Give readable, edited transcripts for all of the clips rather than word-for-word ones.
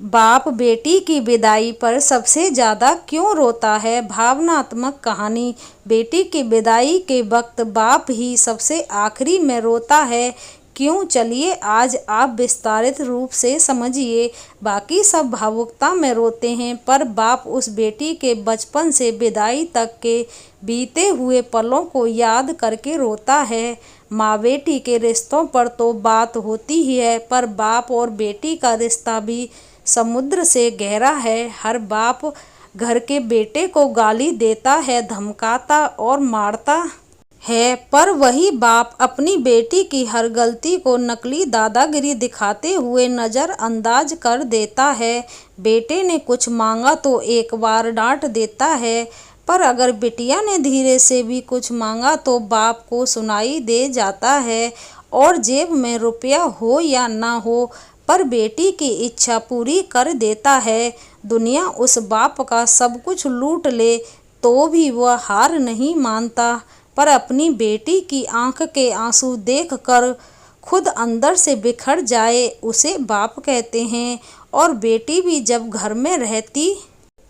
बाप बेटी की विदाई पर सबसे ज़्यादा क्यों रोता है? भावनात्मक कहानी। बेटी की विदाई के वक्त बाप ही सबसे आखिरी में रोता है। क्यों? चलिए आज आप विस्तारित रूप से समझिए। बाकी सब भावुकता में रोते हैं, पर बाप उस बेटी के बचपन से विदाई तक के बीते हुए पलों को याद करके रोता है। माँ बेटी के रिश्तों पर तो बात होती ही है, पर बाप और बेटी का रिश्ता भी समुद्र से गहरा है। हर बाप घर के बेटे को गाली देता है, धमकाता और मारता है, पर वही बाप अपनी बेटी की हर गलती को नकली दादागिरी दिखाते हुए नज़रअंदाज कर देता है। बेटे ने कुछ मांगा तो एक बार डांट देता है, पर अगर बिटिया ने धीरे से भी कुछ मांगा तो बाप को सुनाई दे जाता है। और जेब में रुपया हो या ना हो, पर बेटी की इच्छा पूरी कर देता है। दुनिया उस बाप का सब कुछ लूट ले तो भी वह हार नहीं मानता, पर अपनी बेटी की आंख के आंसू देखकर खुद अंदर से बिखर जाए उसे बाप कहते हैं। और बेटी भी जब घर में रहती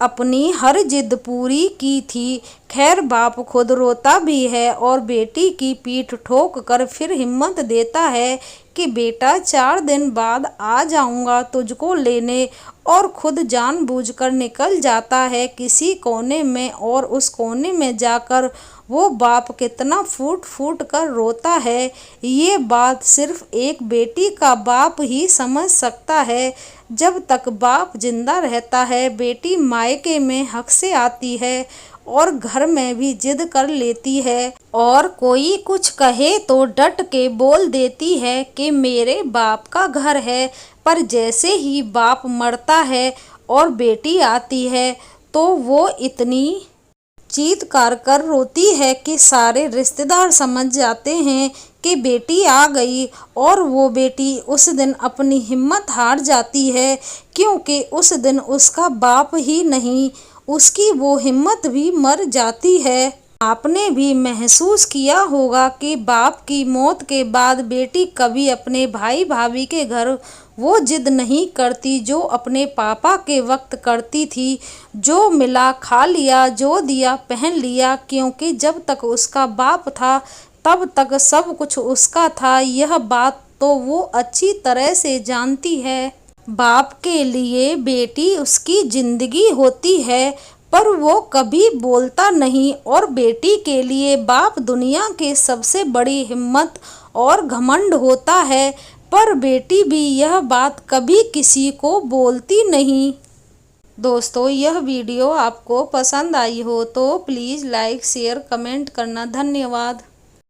अपनी हर जिद पूरी की थी। खैर, बाप खुद रोता भी है और बेटी की पीठ ठोक कर फिर हिम्मत देता है कि बेटा 4 दिन बाद आ जाऊंगा तुझको लेने, और खुद जानबूझकर निकल जाता है किसी कोने में। और उस कोने में जाकर वो बाप कितना फूट फूट कर रोता है, ये बात सिर्फ एक बेटी का बाप ही समझ सकता है। जब तक बाप जिंदा रहता है, बेटी मायके में हक से आती है और घर में भी जिद कर लेती है, और कोई कुछ कहे तो डट के बोल देती है कि मेरे बाप का घर है। पर जैसे ही बाप मरता है और बेटी आती है, तो वो इतनी चीत्कार कर रोती है कि सारे रिश्तेदार समझ जाते हैं कि बेटी आ गई। और वो बेटी उस दिन अपनी हिम्मत हार जाती है, क्योंकि उस दिन उसका बाप ही नहीं, उसकी वो हिम्मत भी मर जाती है। आपने भी महसूस किया होगा कि बाप की मौत के बाद बेटी कभी अपने भाई भाभी के घर वो जिद नहीं करती जो अपने पापा के वक्त करती थी। जो मिला खा लिया, जो दिया पहन लिया, क्योंकि जब तक उसका बाप था तब तक सब कुछ उसका था। यह बात तो वो अच्छी तरह से जानती है। बाप के लिए बेटी उसकी जिंदगी होती है, पर वो कभी बोलता नहीं। और बेटी के लिए बाप दुनिया के सबसे बड़ी हिम्मत और घमंड होता है, पर बेटी भी यह बात कभी किसी को बोलती नहीं। दोस्तों, यह वीडियो आपको पसंद आई हो तो प्लीज़ लाइक शेयर कमेंट करना। धन्यवाद।